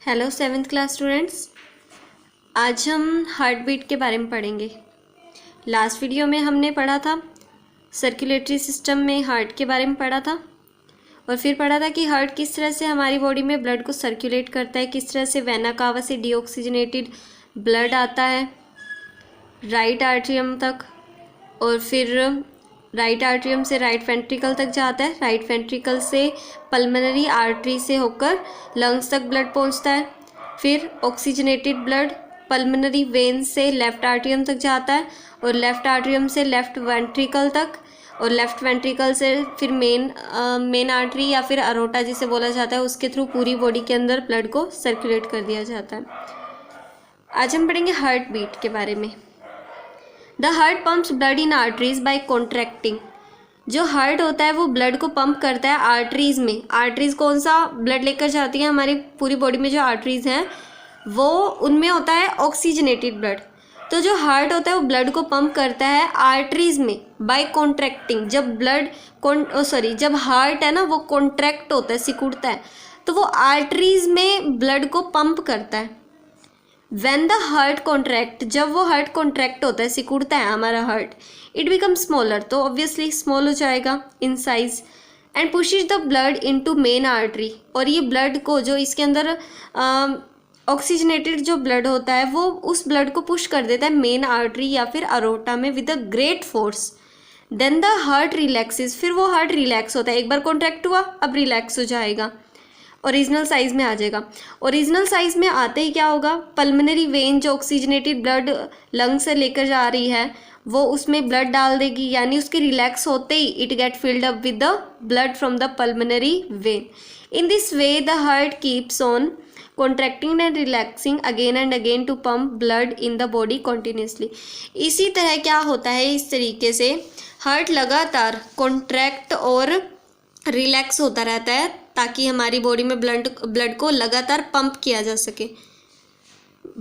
Hello seventh class students. आज हम heart beat के बारे में पढ़ेंगे। लास्ट वीडियो में हमने पढ़ा था सर्कुलेटरी सिस्टम में हार्ट के बारे में पढ़ा था और फिर पढ़ा था कि हार्ट किस तरह से हमारी बॉडी में ब्लड को सर्कुलेट करता है, किस तरह से वेना कावा से डीऑक्सीजनेटेड ब्लड आता है राइट आर्टरियम तक और फिर राइट आर्टरियम से राइट वेंट्रिकल तक जाता है, राइट वेंट्रिकल से पल्मोनरी आर्टरी से होकर लंग्स तक ब्लड पहुंचता है, फिर ऑक्सीजनेटेड ब्लड पल्मोनरी वेन से लेफ़्ट आर्टरियम तक जाता है और लेफ़्ट आर्टरियम से लेफ़्ट वेंट्रिकल तक और लेफ़्ट वेंट्रिकल से फिर मेन आर्टरी या फिर अरोटा जिसे बोला जाता है उसके थ्रू पूरी बॉडी के अंदर ब्लड को सर्कुलेट कर दिया जाता है। आज हम पढ़ेंगे हार्ट बीट के बारे में। The heart pumps blood in arteries by contracting. जो हार्ट होता है वो ब्लड को पंप करता है आर्टरीज में। आर्टरीज कौन सा ब्लड लेकर जाती है हमारी पूरी बॉडी में? जो आर्टरीज हैं वो उनमें होता है ऑक्सीजनेटेड ब्लड। तो जो हार्ट होता है वो ब्लड को पंप करता है आर्टरीज में बाय कॉन्ट्रैक्टिंग। जब हार्ट है ना वो कॉन्ट्रैक्ट होता है, सिकुड़ता है, तो वो आर्टरीज में ब्लड को पंप करता है। When the heart contract, जब वो हार्ट कॉन्ट्रैक्ट होता है, सिकुड़ता है हमारा हार्ट, इट बिकम स्मॉलर, तो ऑब्वियसली स्मॉल हो जाएगा in size and pushes the blood into main artery. और ये ब्लड को जो इसके अंदर ऑक्सीजनेटेड जो ब्लड होता है वो उस ब्लड को पुश कर देता है मेन आर्टरी या फिर अरोटा में with a great force. Then the heart relaxes, फिर वो हार्ट रिलैक्स होता है। एक बार कॉन्ट्रैक्ट हुआ अब रिलैक्स हो जाएगा, ओरिजिनल साइज़ में आ जाएगा। ओरिजिनल साइज़ में आते ही क्या होगा, पल्मोनरी वेन जो ऑक्सीजनेटेड ब्लड लंग से लेकर जा रही है वो उसमें ब्लड डाल देगी, यानी उसके रिलैक्स होते ही it get filled up with the blood from the pulmonary vein. In this way the heart keeps on contracting and relaxing again and again to pump blood in the body continuously. इसी तरह क्या होता है, इस तरीके से heart लगातार contract और रिलैक्स होता रहता है ताकि हमारी बॉडी में ब्लड को लगातार पंप किया जा सके।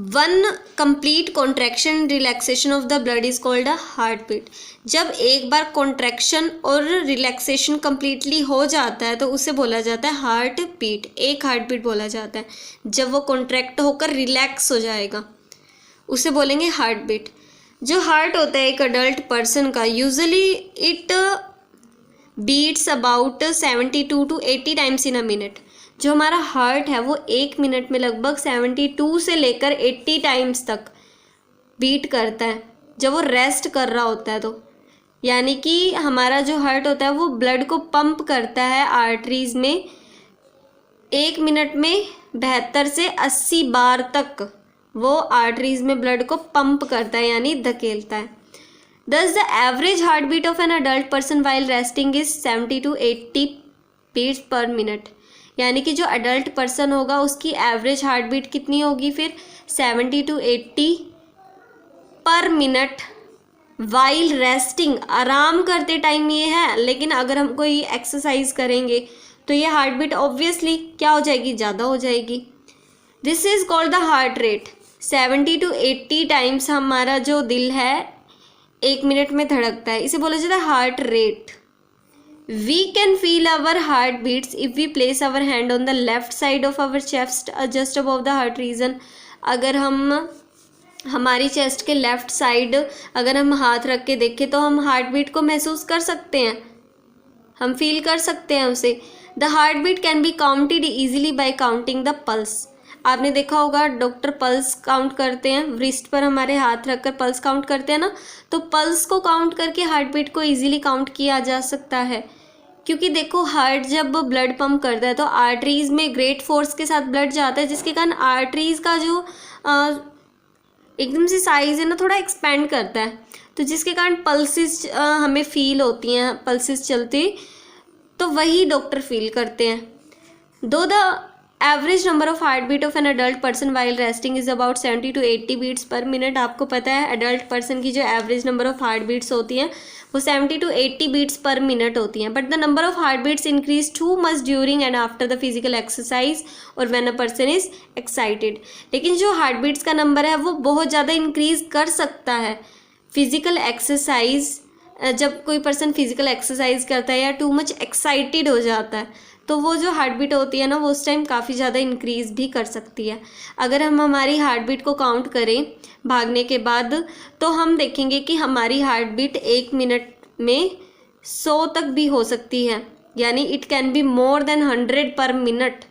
One complete contraction relaxation of the blood is called a heart beat. जब एक बार कॉन्ट्रैक्शन और रिलैक्सेशन कंप्लीटली हो जाता है तो उसे बोला जाता है हार्ट बीट। एक हार्ट बीट बोला जाता है जब वो कॉन्ट्रैक्ट होकर रिलैक्स हो जाएगा, उसे बोलेंगे हार्ट बीट। जो हार्ट होता है एक अडल्ट पर्सन का, usually it beats about 72 to 80 times in a minute. जो हमारा हार्ट है वो एक मिनट में लगभग 72 से लेकर 80 टाइम्स तक बीट करता है जब वो रेस्ट कर रहा होता है। तो यानी कि हमारा जो हार्ट होता है वो ब्लड को पंप करता है आर्टरीज में एक मिनट में 72 से 80 बार तक वो आर्टरीज में ब्लड को पंप करता है, यानी धकेलता है। Thus, the average heartbeat of an adult person while resting is 70 to 80 beats per minute। यानी कि जो अडल्ट पर्सन होगा उसकी एवरेज हार्ट बीट कितनी होगी फिर 70 to 80 पर मिनट वाइल रेस्टिंग। आराम करते टाइम ये है, लेकिन अगर हम कोई एक्सरसाइज करेंगे तो ये हार्ट बीट ऑब्वियसली क्या हो जाएगी, ज़्यादा हो जाएगी। This is called the heart rate. 70 to 80 times हमारा जो दिल है एक मिनट में धड़कता है, इसे बोला जाता है heart rate. We can feel our heart beats if we place our hand on the left side of our chest just above the heart region. अगर हम हमारी चेस्ट के लेफ्ट साइड अगर हम हाथ रख के देखें तो हम हार्ट बीट को महसूस कर सकते हैं, हम फील कर सकते हैं उसे। The heart beat can be counted easily by counting the pulse. आपने देखा होगा डॉक्टर पल्स काउंट करते हैं, रिस्ट पर हमारे हाथ रखकर पल्स काउंट करते हैं ना, तो पल्स को काउंट करके हार्ट बीट को इजीली काउंट किया जा सकता है। क्योंकि देखो हार्ट जब ब्लड पंप करता है तो आर्टरीज में ग्रेट फोर्स के साथ ब्लड जाता है, जिसके कारण आर्टरीज का जो एकदम से साइज है ना थोड़ा एक्सपेंड करता है, तो जिसके कारण पल्सेस हमें फील होती हैं, पल्सेस चलती, तो वही डॉक्टर फील करते हैं। Though the average number of heart beat of an adult person while resting is about 70 to 80 beats per minute. आपको पता है अडल्ट पर्सन की जो average number of heart beats होती हैं वो 70 to 80 बीट्स पर मिनट होती हैं। But the number of heart beats increase too much during and after the physical exercise और when a person is excited. लेकिन जो हार्ट बीट्स का number है वो बहुत ज़्यादा इंक्रीज कर सकता है फिजिकल एक्सरसाइज, जब कोई पर्सन फिजिकल एक्सरसाइज करता है या टू मच एक्साइटेड हो जाता है तो वो जो हार्ट बीट होती है ना वो उस टाइम काफ़ी ज़्यादा इंक्रीज़ भी कर सकती है। अगर हम हमारी हार्ट बीट को काउंट करें भागने के बाद, तो हम देखेंगे कि हमारी हार्ट बीट 1 मिनट में 100 तक भी हो सकती है, यानी it can be more than 100 पर मिनट।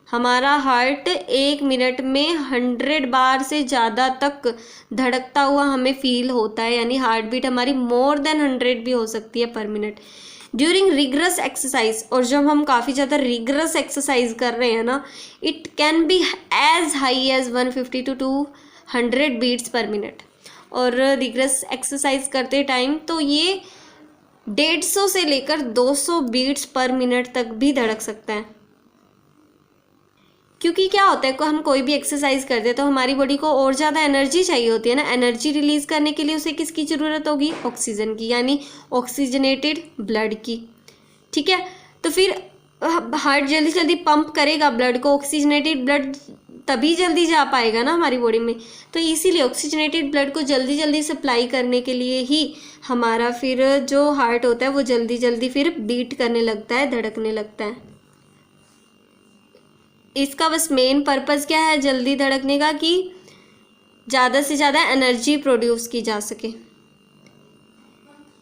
हमारा हार्ट 1 मिनट में 100 बार से ज़्यादा तक धड़कता हुआ हमें फील होता है, यानी हार्ट बीट हमारी मोर देन 100 भी हो सकती है पर मिनट ड्यूरिंग रिगरस एक्सरसाइज। और जब हम काफ़ी ज़्यादा रिगरस एक्सरसाइज कर रहे हैं ना, it can be as high as 150 to 200 beats per minute. और रिगरस एक्सरसाइज करते टाइम तो ये 150 से लेकर 200 बीट्स पर मिनट तक भी धड़क सकता है। क्योंकि क्या होता है, हम कोई भी एक्सरसाइज करते हैं तो हमारी बॉडी को और ज़्यादा एनर्जी चाहिए होती है ना। एनर्जी रिलीज़ करने के लिए उसे किसकी ज़रूरत होगी? ऑक्सीजन की, यानी ऑक्सीजनेटेड ब्लड की। ठीक है, तो फिर हार्ट जल्दी जल्दी पंप करेगा ब्लड को, ऑक्सीजनेटेड ब्लड तभी जल्दी जा पाएगा ना हमारी बॉडी में। तो इसीलिए ऑक्सीजनेटेड ब्लड को जल्दी जल्दी सप्लाई करने के लिए ही हमारा फिर जो हार्ट होता है वो जल्दी जल्दी फिर बीट करने लगता है, धड़कने लगता है। इसका बस मेन पर्पज़ क्या है जल्दी धड़कने का, कि ज़्यादा से ज़्यादा एनर्जी प्रोड्यूस की जा सके।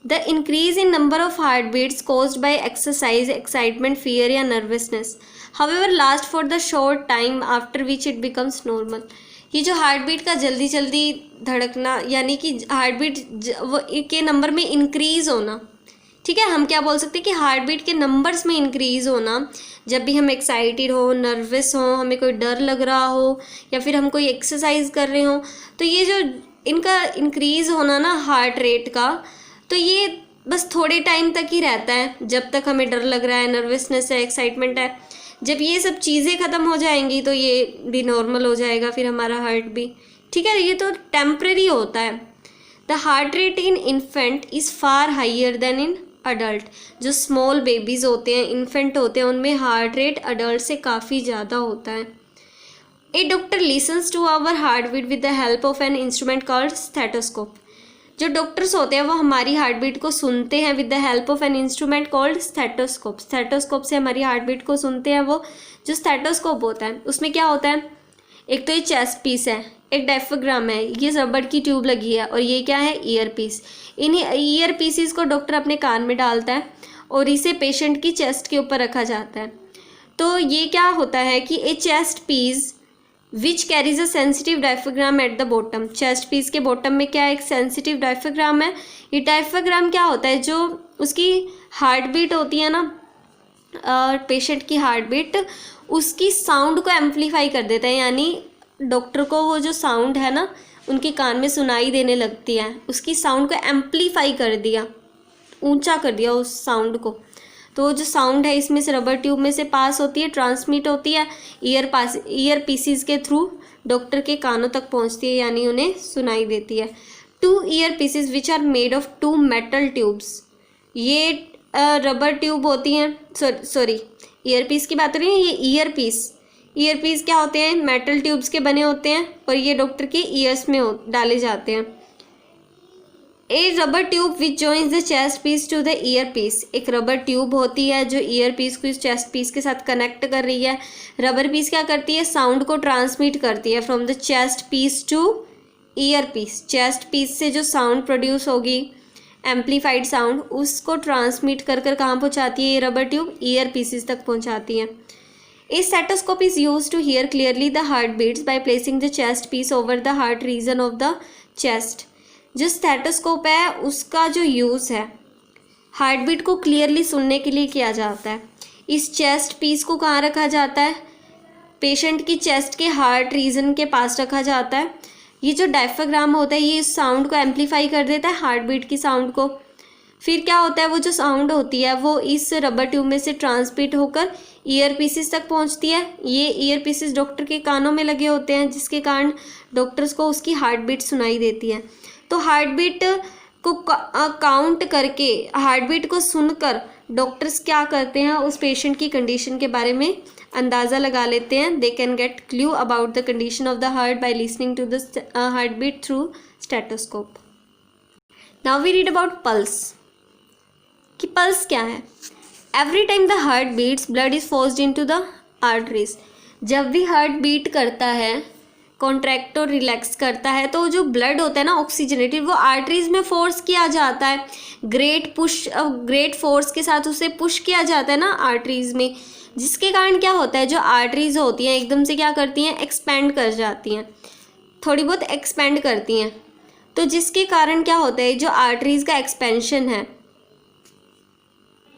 The increase in number of heart beats caused by exercise, excitement, fear या nervousness however last for the short time after which it becomes normal. ये जो हार्ट बीट का जल्दी जल्दी धड़कना, यानी कि हार्ट बीट के नंबर में इंक्रीज़ होना, ठीक है, हम क्या बोल सकते हैं कि हार्ट बीट के नंबर्स में इंक्रीज़ होना जब भी हम एक्साइटेड हो, नर्वस हो, हमें कोई डर लग रहा हो या फिर हम कोई एक्सरसाइज कर रहे हो, तो ये जो इनका इंक्रीज़ होना ना हार्ट रेट का, तो ये बस थोड़े टाइम तक ही रहता है, जब तक हमें डर लग रहा है, नर्वसनेस है, एक्साइटमेंट है। जब ये सब चीज़ें ख़त्म हो जाएंगी तो ये भी नॉर्मल हो जाएगा फिर हमारा हार्ट भी। ठीक है, ये तो टेम्परेरी होता है। The heart rate in infant is far higher than in adult. जो स्मॉल बेबीज़ होते हैं, इन्फेंट होते हैं, उनमें हार्ट रेट अडल्ट से काफ़ी ज़्यादा होता है। A doctor listens to our heart beat with the help of an instrument called stethoscope. जो डॉक्टर्स होते हैं वो हमारी हार्ट बीट को सुनते हैं with the help of an instrument called stethoscope. Stethoscope से हमारी हार्ट बीट को सुनते हैं वो। जो स्टेथोस्कोप होता है उसमें क्या होता है, एक तो ये चेस्ट पीस है, एक डायफ्राम है, ये रबड़ की ट्यूब लगी है, और ये क्या है, ईयर पीस। इन्हीं ईयर पीसीस को डॉक्टर अपने कान में डालता है और इसे पेशेंट की चेस्ट के ऊपर रखा जाता है। तो ये क्या होता है कि a chest piece which carries a sensitive diaphragm at the bottom. Chest piece के बॉटम में क्या एक सेंसिटिव डायफ्राम है। ये डायफ्राम क्या होता है, जो उसकी हार्ट बीट होती है ना, पेशेंट की हार्ट बीट, उसकी साउंड को एम्पलीफाई कर देता है, यानी डॉक्टर को वो जो साउंड है ना उनके कान में सुनाई देने लगती है, उसकी साउंड को एम्पलीफाई कर दिया, ऊंचा कर दिया उस साउंड को। तो वो जो साउंड है इसमें से रबर ट्यूब में से पास होती है, ट्रांसमिट होती है, ईयर पीसीज के थ्रू डॉक्टर के कानों तक पहुंचती है, यानी उन्हें सुनाई देती है। 2 ear pieces which are made of 2 metal tubes. ये रबर ट्यूब होती हैं, सॉरी ईयर पीस की बात हो रही है। ये ईयर पीस क्या होते हैं, मेटल ट्यूब्स के बने होते हैं और ये डॉक्टर के ईयर्स में डाले जाते हैं। A rubber tube which joins the chest piece to the ear piece. एक रबर ट्यूब होती है जो ईयर पीस को इस चेस्ट पीस के साथ कनेक्ट कर रही है। रबर पीस क्या करती है, साउंड को ट्रांसमिट करती है from the chest piece to ear piece. Chest piece से जो साउंड प्रोड्यूस होगी, एम्पलीफाइड साउंड, उसको ट्रांसमिट कर कर कहाँ पहुँचाती है ये रबर ट्यूब, ईयर पीसेस तक पहुँचाती है। A stethoscope is used to hear clearly the heartbeats by placing the chest piece over the heart region of the chest. जो स्टेथोस्कोप है उसका जो यूज़ है हार्ट बीट को क्लियरली सुनने के लिए किया जाता है। इस चेस्ट पीस को कहाँ रखा जाता है, पेशेंट की चेस्ट के हार्ट रीजन के पास रखा जाता है। ये जो डायफ्राम होता है ये इस साउंड को एम्पलीफाई कर देता है, हार्ट बीट की साउंड को। फिर क्या होता है, वो जो साउंड होती है वो इस रबर ट्यूब में से ट्रांसमिट होकर ईयर पीसेस तक पहुंचती है। ये ईयर पीसेस डॉक्टर के कानों में लगे होते हैं, जिसके कारण डॉक्टर्स को उसकी हार्ट बीट सुनाई देती है। तो हार्ट बीट को काउंट करके, हार्ट बीट को सुनकर डॉक्टर्स क्या करते हैं, उस पेशेंट की कंडीशन के बारे में अंदाज़ा लगा लेते हैं। They can get clue about the condition of the heart by listening to the heart beat through stethoscope. Now we read about pulse, कि पल्स क्या है। Every time the heart beats blood is forced into the arteries. जब भी heart beat करता है, contract और relax करता है, तो जो ब्लड होता है ना ऑक्सीजनेटेड, वो आर्टरीज में फोर्स किया जाता है। ग्रेट फोर्स के साथ उसे पुश किया जाता है ना आर्टरीज में, जिसके कारण क्या होता है, जो आर्टरीज होती हैं एकदम से क्या करती हैं, एक्सपेंड कर जाती हैं, थोड़ी बहुत एक्सपेंड करती हैं। तो जिसके कारण क्या होता है, जो आर्टरीज का एक्सपेंशन है,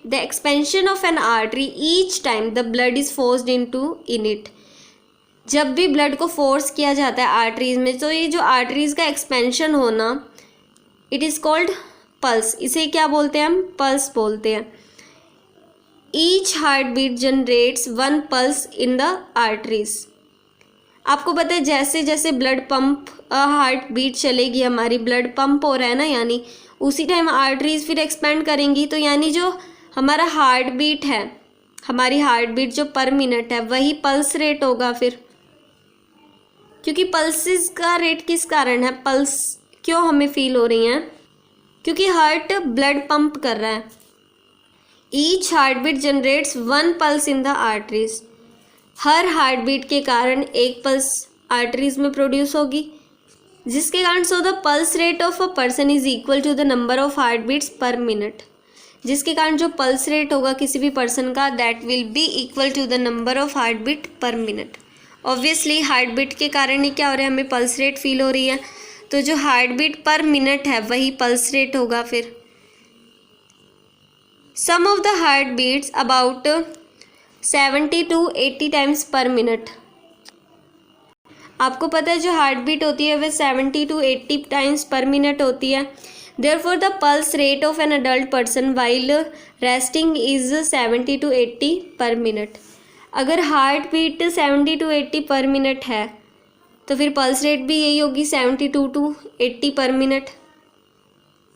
the expansion of N artery each time the blood is forced in it. जब भी ब्लड को फोर्स किया जाता है आर्टरीज में, तो ये जो आर्टरीज का एक्सपेंशन होना, इट इज़ कॉल्ड पल्स। इसे क्या बोलते हैं हम, पल्स बोलते हैं। Each heart beat generates one pulse in the arteries. आपको पता है जैसे जैसे ब्लड पंप, हार्ट बीट चलेगी हमारी, ब्लड पंप हो रहा है ना, यानी उसी टाइम आर्टरीज फिर एक्सपेंड करेंगी। तो यानी जो हमारा हार्ट बीट है, हमारी हार्ट बीट जो पर मिनट है, वही पल्स रेट होगा फिर। क्योंकि पल्सेस का रेट किस कारण है, पल्स क्यों हमें फील हो रही हैं, क्योंकि हार्ट ब्लड पंप कर रहा है। Each heart beat generates one pulse in the arteries. हर हार्ट बीट के कारण एक पल्स आर्टरीज में प्रोड्यूस होगी, जिसके कारण so the pulse rate of a person is equal to the number of heart beats per minute. जिसके कारण जो पल्स रेट होगा किसी भी पर्सन का, that will be equal to the number of heart beat per minute. Obviously heart beat के कारण ही क्या हो रहा है, हमें पल्स रेट फील हो रही है, तो जो हार्ट बीट पर मिनट है वही पल्स रेट होगा फिर। Some of the heart beats about 70 to 80 times per minute. आपको पता है जो हार्ट बीट होती है वह 70 to 80 टाइम्स पर मिनट होती है। Therefore the pulse rate of an adult person while resting is 70 to 80 per minute। अगर हार्ट बीट 70 to 80 पर मिनट है तो फिर पल्स रेट भी यही होगी 72 to 80 पर minute.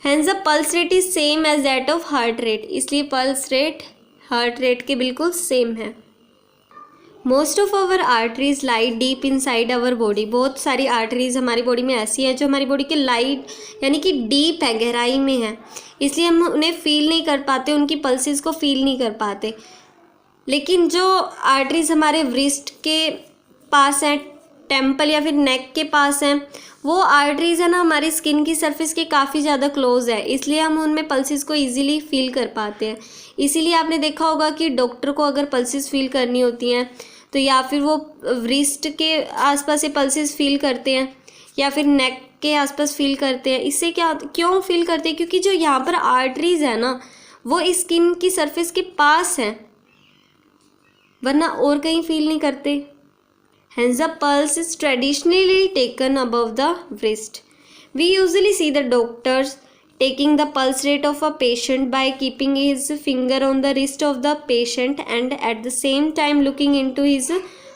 Hence the pulse rate is same as that of heart rate। इसलिए पल्स रेट हार्ट रेट के बिल्कुल सेम है। Most of our arteries lie deep inside our body. बहुत सारी आर्टरीज हमारी बॉडी में ऐसी हैं जो हमारी बॉडी के लाइट यानी कि डीप है, गहराई में है, इसलिए हम उन्हें फील नहीं कर पाते, उनकी पल्सेस को फील नहीं कर पाते। लेकिन जो आर्टरीज हमारे व्रिस्ट के पास हैं, टेम्पल या फिर नेक के पास हैं, वो आर्टरीज है ना हमारी स्किन की सरफेस के काफ़ी ज़्यादा क्लोज है, इसलिए हम उनमें पल्सेस को ईजिली फील कर पाते हैं। इसीलिए आपने देखा होगा कि डॉक्टर को अगर पल्सेस फील करनी होती हैं तो या फिर वो व्रिस्ट के आसपास से पल्सेस फील करते हैं या फिर नेक के आसपास फील करते हैं। इससे क्या क्यों फील करते हैं, क्योंकि जो यहाँ पर आर्टरीज है ना वो स्किन की सरफेस के पास हैं, वरना और कहीं फील नहीं करते। Hence the pulse is traditionally taken above the wrist। We usually see the doctors taking the pulse rate of a patient by keeping his finger on the wrist of the patient and at the same time looking into his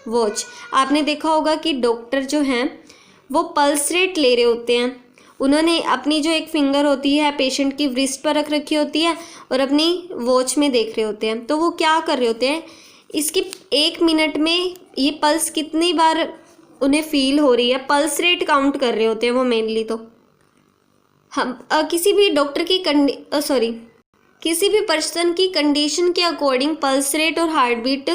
watch। आपने देखा होगा कि doctor जो हैं वो pulse rate ले रहे होते हैं, उन्होंने अपनी जो एक फिंगर होती है पेशेंट की wrist पर रख रखी होती है और अपनी वॉच में देख रहे होते हैं। तो वो क्या कर रहे होते हैं, इसकी 1 मिनट में ये पल्स कितनी बार उन्हें फील हो रही है, पल्स रेट काउंट कर रहे होते हैं वो मेनली। तो हम किसी भी डॉक्टर की किसी भी पर्सन की कंडीशन के अकॉर्डिंग पल्स रेट और हार्ट बीट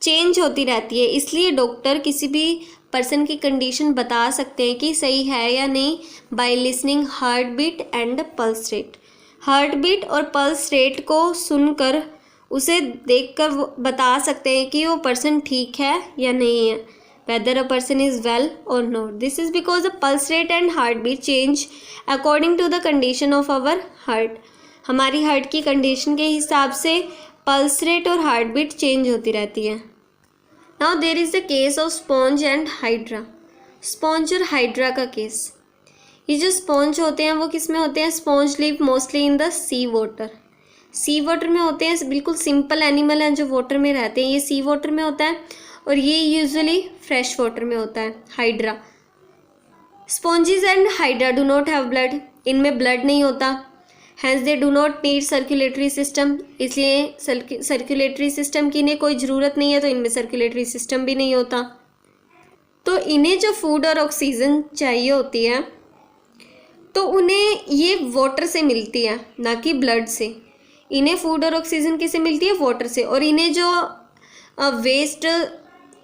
चेंज होती रहती है, इसलिए डॉक्टर किसी भी पर्सन की कंडीशन बता सकते हैं कि सही है या नहीं by listening heart beat and pulse rate. Heart beat और पल्स रेट को सुनकर उसे देखकर वो बता सकते हैं कि वो पर्सन ठीक है या नहीं है, whether a person is well or not। This is because the pulse rate and heartbeat change according to the condition of our heart। हमारी हार्ट की कंडीशन के हिसाब से पल्स रेट और हार्ट बीट चेंज होती रहती है। Now there is the case of sponge and hydra. Sponge और हाइड्रा का केस, ये जो स्पॉन्ज होते हैं वो किस में होते हैं, sponge live mostly in the sea water. Sea water में होते हैं, बिल्कुल सिंपल एनिमल हैं जो वाटर में रहते हैं, ये सी वाटर में होता है और ये यूजुअली फ्रेश वाटर में होता है। Hydra, sponges and hydra do not have blood. इनमें ब्लड नहीं होता, hence they do not need circulatory system. इसलिए सर्कुलेटरी सिस्टम की इन्हें कोई ज़रूरत नहीं है, तो इनमें सर्कुलेटरी सिस्टम भी नहीं होता। तो इन्हें जो फूड और ऑक्सीजन चाहिए होती है तो उन्हें ये वाटर से मिलती है, ना कि ब्लड से। इन्हें फूड और ऑक्सीजन किससे मिलती है? वाटर से। और इन्हें जो वेस्ट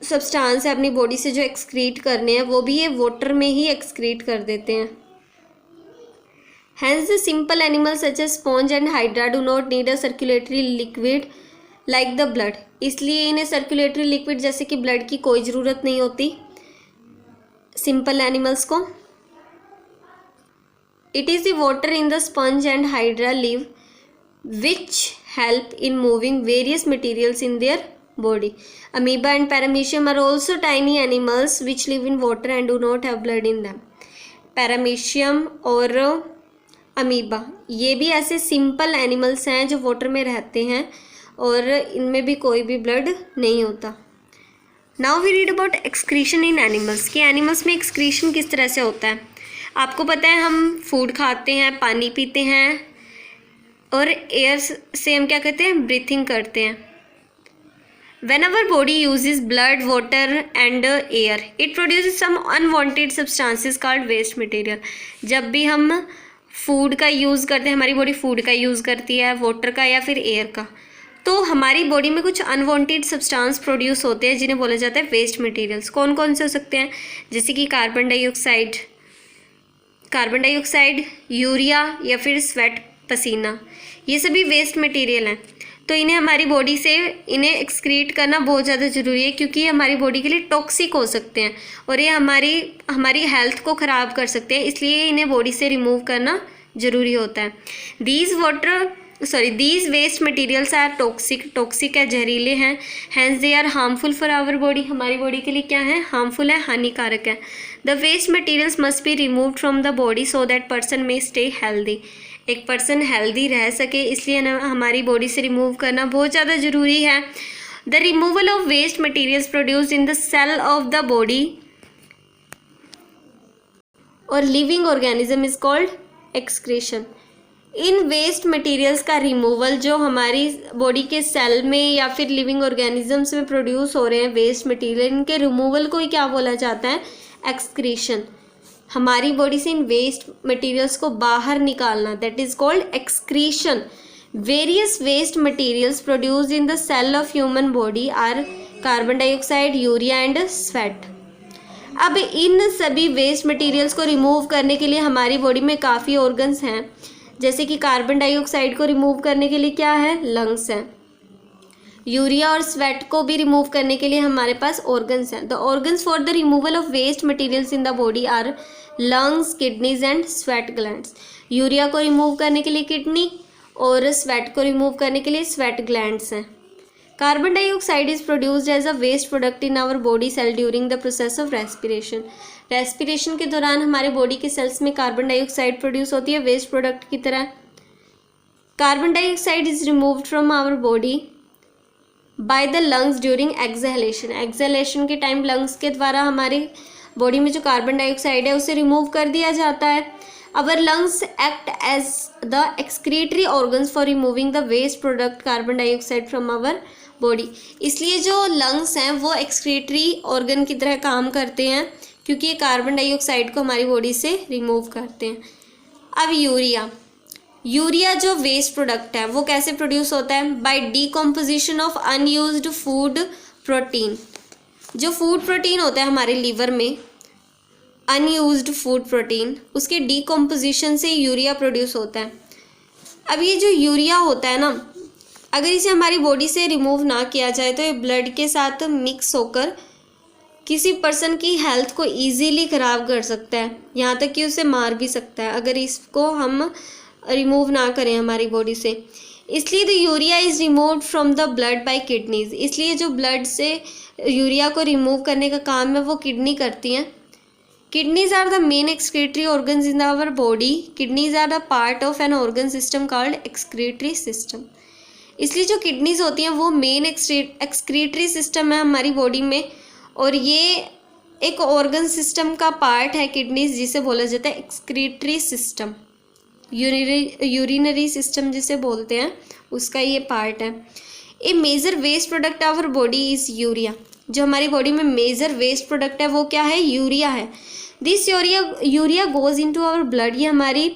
सब्सटेंस है अपनी बॉडी से जो एक्सक्रीट करने हैं वो भी ये वाटर में ही एक्सक्रीट कर देते हैं। Hence the simple animals such as sponge and hydra do not need a circulatory liquid like the blood. इसलिए इन्हें सर्कुलेटरी लिक्विड जैसे कि ब्लड की कोई ज़रूरत नहीं होती सिंपल एनिमल्स को। It is the water in the sponge and hydra live which help in moving various materials in their body. Amoeba and paramecium are also tiny animals which live in water and do not have blood in them. Paramecium और amoeba ये भी ऐसे simple animals हैं जो water में रहते हैं और इनमें भी कोई भी ब्लड नहीं होता। Now we read about excretion in animals कि एनिमल्स में एक्सक्रीशन किस तरह से होता है। आपको पता है हम फूड खाते हैं, पानी पीते हैं और एयर से हम क्या करते हैं? ब्रीथिंग करते हैं। When our body uses blood, water and air, it produces some unwanted substances called waste material. जब भी हम फूड का यूज़ करते हैं, हमारी बॉडी फूड का यूज़ करती है, वाटर का या फिर एयर का, तो हमारी बॉडी में कुछ अनवांटेड सब्सटेंस प्रोड्यूस होते हैं जिन्हें बोला जाता है वेस्ट मटेरियल्स। कौन कौन से हो सकते हैं? जैसे कि कार्बन डाइऑक्साइड, यूरिया या फिर स्वेट, पसीना, ये सभी वेस्ट मटेरियल हैं। तो इन्हें हमारी बॉडी से इन्हें एक्सक्रीट करना बहुत ज़्यादा ज़रूरी है क्योंकि ये हमारी बॉडी के लिए टॉक्सिक हो सकते हैं और ये हमारी हेल्थ को ख़राब कर सकते हैं, इसलिए इन्हें बॉडी से रिमूव करना ज़रूरी होता है। These waste materials are toxic है, जहरीले हैं। Hence they are harmful for our body, हमारी बॉडी के लिए क्या है? हार्मफुल है, हानिकारक है। The waste materials must be removed from the body so that person may stay healthy. एक पर्सन हेल्दी रह सके इसलिए हमारी बॉडी से रिमूव करना बहुत ज़्यादा ज़रूरी है। The removal of waste materials produced in the cell of the body और living organism is called excretion. इन वेस्ट मटेरियल्स का रिमूवल जो हमारी बॉडी के सेल में या फिर लिविंग ऑर्गेनिजम्स में प्रोड्यूस हो रहे हैं वेस्ट मटेरियल, इनके रिमूवल को ही क्या बोला जाता है? एक्सक्रीशन। हमारी बॉडी से इन वेस्ट मटेरियल्स को बाहर निकालना, that is called excretion. Various waste materials produced in the cell of human body are carbon dioxide, urea and sweat. अब इन सभी वेस्ट मटेरियल्स को रिमूव करने के लिए हमारी बॉडी में काफ़ी ऑर्गन्स हैं, जैसे कि कार्बन डाइऑक्साइड को रिमूव करने के लिए क्या है? लंग्स हैं। यूरिया और स्वेट को भी रिमूव करने के लिए हमारे पास ऑर्गन्स हैं। The organs for the removal of waste materials in the body are lungs, kidneys and sweat glands. Urea को रिमूव करने के लिए किडनी और स्वेट को रिमूव करने के लिए स्वेट ग्लैंड्स हैं। Carbon dioxide is produced as a waste product in our body cell during the process of respiration. Respiration के दौरान हमारे बॉडी के सेल्स में कार्बन डाइऑक्साइड प्रोड्यूस होती है वेस्ट प्रोडक्ट की तरह। Carbon dioxide is removed from our body by the lungs during exhalation. Exhalation के टाइम लंग्स के द्वारा हमारी बॉडी में जो कार्बन डाइऑक्साइड है उसे रिमूव कर दिया जाता है। Our lungs act as the excretory organs for removing the waste product carbon dioxide from our body. इसलिए जो लंग्स हैं वो एक्सक्रीटरी ऑर्गन की तरह काम करते हैं क्योंकि ये कार्बन डाइऑक्साइड को हमारी बॉडी से रिमूव करते हैं। अब यूरिया जो वेस्ट प्रोडक्ट है वो कैसे प्रोड्यूस होता है? By decomposition of unused food protein. जो फूड प्रोटीन होता है हमारे लीवर में, अनयूज्ड फूड प्रोटीन, उसके डीकम्पोजिशन से यूरिया प्रोड्यूस होता है। अब ये जो यूरिया होता है ना, अगर इसे हमारी बॉडी से रिमूव ना किया जाए तो ये ब्लड के साथ मिक्स होकर किसी पर्सन की हेल्थ को ईजीली ख़राब कर सकता है, यहाँ तक कि उसे मार भी सकता है अगर इसको हम रिमूव ना करें हमारी बॉडी से। इसलिए the urea is removed from the blood bye kidneys. इसलिए जो ब्लड से यूरिया को रिमूव करने का काम है वो किडनी करती हैं। Kidneys are the main excretory organs in our body. Kidneys are the part of an organ system called excretory system. इसलिए जो किडनीज होती हैं वो मेन एक्सक्रीटरी सिस्टम है हमारी बॉडी में और ये एक ऑर्गन सिस्टम का पार्ट है किडनीज, जिसे बोला जाता है एक्सक्रीटरी सिस्टम। यूरिनरी सिस्टम जिसे बोलते हैं उसका ये पार्ट है। A major waste product our body is urea. जो हमारी बॉडी में मेजर वेस्ट प्रोडक्ट है वो क्या है? यूरिया है। This urea goes into our blood. ये हमारी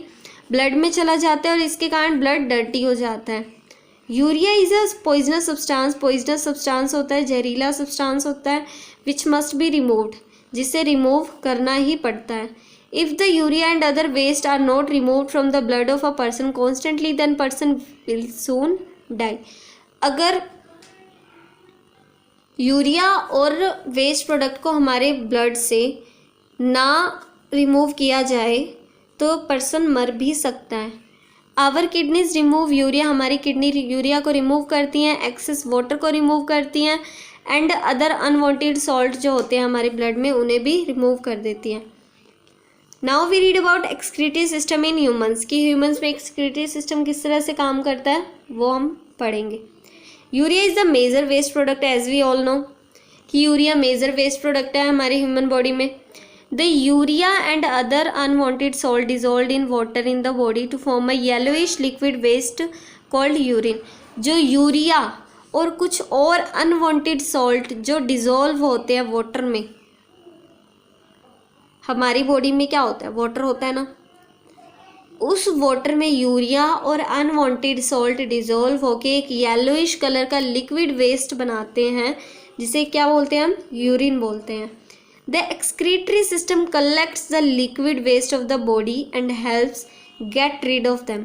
ब्लड में चला जाता है और इसके कारण ब्लड डर्टी हो जाता है। Urea is a poisonous substance होता है, जहरीला सब्सटेंस होता है, विच मस्ट बी रिमूव्ड, जिसे रिमूव करना ही पड़ता है। If the urea and other waste are not removed from the blood of a person constantly then person will soon die. अगर यूरिया और वेस्ट प्रोडक्ट को हमारे ब्लड से ना रिमूव किया जाए तो पर्सन मर भी सकता है। आवर किडनीज रिमूव यूरिया, हमारी किडनी यूरिया को रिमूव करती हैं, एक्सेस वाटर को रिमूव करती हैं, एंड अदर अनवांटेड सॉल्ट जो होते हैं हमारे ब्लड में उन्हें भी रिमूव कर देती हैं। Now we read about excretory system in humans, कि ह्यूमंस में एक्सक्रीटरी सिस्टम किस तरह से काम करता है वो हम पढ़ेंगे। Urea is the major waste product, as we all know कि यूरिया मेजर वेस्ट प्रोडक्ट है हमारे ह्यूमन बॉडी में। The urea and other unwanted salt dissolve in water in the body to form a yellowish liquid waste called urine. जो urea और कुछ और unwanted salt जो dissolve होते हैं वाटर में, हमारी बॉडी में क्या होता है, वाटर होता है ना, उस वाटर में यूरिया और अनवांटेड सॉल्ट डिजोल्व होके एक येलोइश कलर का लिक्विड वेस्ट बनाते हैं, जिसे क्या बोलते हैं हम, यूरिन बोलते हैं। The excretory system collects the liquid waste of the body and helps get rid of them.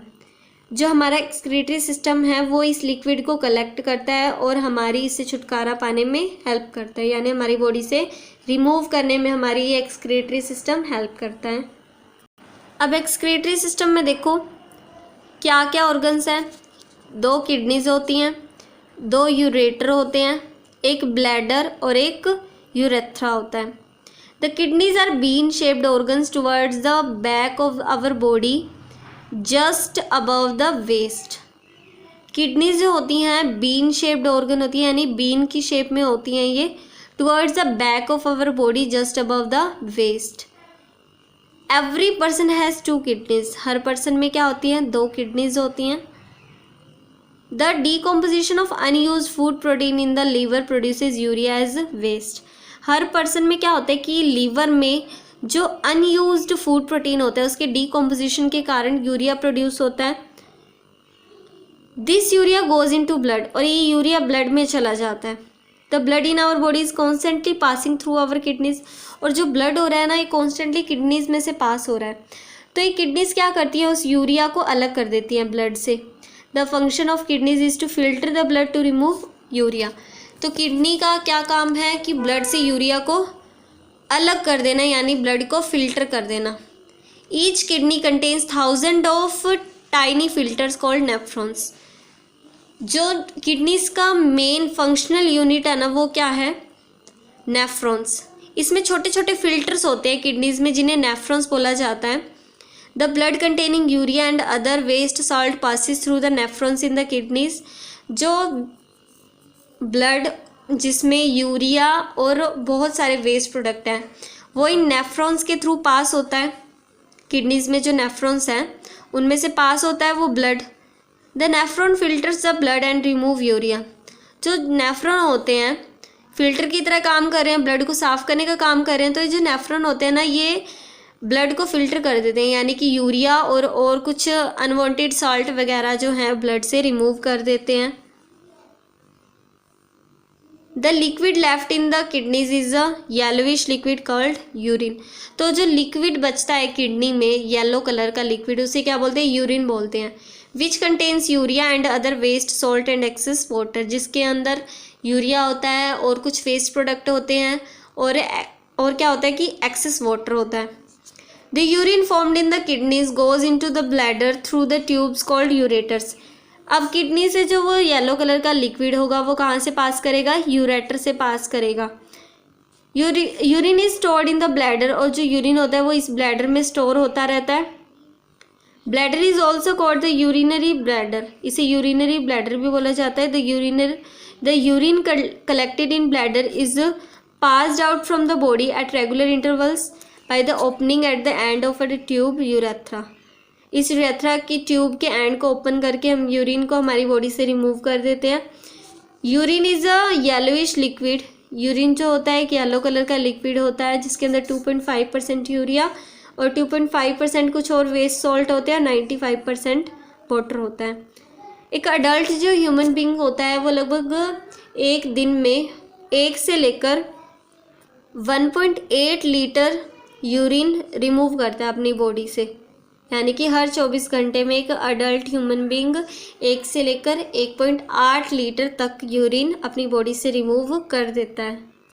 जो हमारा एक्सक्रीटरी सिस्टम है वो इस लिक्विड को कलेक्ट करता है और हमारी इससे छुटकारा पाने में हेल्प करता है, यानी हमारी बॉडी से रिमूव करने में हमारी ये एक्सक्रीटरी सिस्टम हेल्प करता है। अब एक्सक्रीटरी सिस्टम में देखो क्या क्या ऑर्गन्स हैं। 2 किडनीज होती हैं, 2 यूरेटर होते हैं, एक ब्लैडर और एक यूरेथ्रा होता है। The kidneys are bean shaped organs towards the back of our body just above the waist. Kidneys जो होती हैं बीन शेप्ड ऑर्गन होती हैं, यानी बीन की शेप में होती हैं ये, towards the back of our body just above the waist. Every person has 2 kidneys, हर पर्सन में क्या होती हैं, 2 किडनीज होती हैं। The decomposition of unused food protein in the liver produces urea as waste. हर पर्सन में क्या होता है कि लीवर में जो अनयूज्ड फूड प्रोटीन होता है उसके डीकम्पोजिशन के कारण यूरिया प्रोड्यूस होता है। This urea goes into blood, और ये यूरिया ब्लड में चला जाता है। The blood in our body is constantly passing through our kidneys, और जो ब्लड हो रहा है ना ये कॉन्स्टेंटली किडनीज में से पास हो रहा है। तो ये किडनीज क्या करती है, उस यूरिया को अलग कर देती हैं ब्लड से। The function of kidneys is to filter the blood to remove urea. तो किडनी का क्या काम है कि ब्लड से यूरिया को अलग कर देना, यानी ब्लड को फिल्टर कर देना। Each kidney contains 1000 of tiny filters called nephrons. जो किडनीज का मेन फंक्शनल यूनिट है ना वो क्या है, नेफ्रॉन्स। इसमें छोटे छोटे फिल्टर्स होते हैं किडनीज में जिन्हें नेफ्रॉन्स बोला जाता है। The blood containing urea and other waste salt passes through the nephrons in the kidneys. जो ब्लड जिसमें यूरिया और बहुत सारे वेस्ट प्रोडक्ट हैं वो इन नेफ्रॉन्स के थ्रू पास होता है। किडनीज में जो नेफ्रॉन्स हैं उनमें से पास होता है वो blood. The nephron filters the blood and remove urea. जो नेफ्रॉन होते हैं फिल्टर की तरह काम कर रहे हैं, ब्लड को साफ़ करने का काम कर रहे हैं। तो ये जो नेफ्रॉन होते हैं ना ये ब्लड को फिल्टर कर देते हैं, यानी कि यूरिया और कुछ अनवांटेड सॉल्ट वगैरह जो हैं ब्लड से रिमूव कर देते हैं। The liquid left in the kidneys is a yellowish liquid called urine. तो जो लिक्विड बचता है किडनी में येलो कलर का लिक्विड उसे क्या बोलते हैं, यूरिन बोलते हैं। Which contains urea and other waste salt and excess water. जिसके अंदर यूरिया होता है और कुछ वेस्ट प्रोडक्ट होते हैं और क्या होता है कि एक्सेस वाटर होता है। The urine formed in the kidneys goes into the bladder through the tubes called ureters. अब किडनी से जो वो येलो कलर का लिक्विड होगा वो कहाँ से पास करेगा, यूरेटर से पास करेगा। Urine is stored in the bladder, और जो यूरिन होता है वो इस ब्लैडर में स्टोर होता रहता है। Bladder is also called the urinary bladder. इसे यूरिनरी ब्लैडर भी बोला जाता है। The urine collected in bladder is passed out from the body at regular intervals by the opening at the end of a tube urethra. इस urethra की tube के and को open करके हम यूरिन को हमारी बॉडी से रिमूव कर देते हैं। Urine is a yellowish liquid. Urine जो होता है एक येलो कलर का लिक्विड होता है जिसके अंदर 2.5% यूरिया और 2.5% कुछ और वेस्ट सॉल्ट होते हैं, 95% वाटर होता है। एक अडल्ट जो ह्यूमन बीइंग होता है वो लगभग एक दिन में 1 से लेकर 1.8 लीटर यूरिन रिमूव करता है अपनी बॉडी से, यानी कि हर 24 घंटे में एक अडल्ट ह्यूमन बीइंग 1 से लेकर 1.8 लीटर तक यूरिन अपनी बॉडी से रिमूव कर देता है।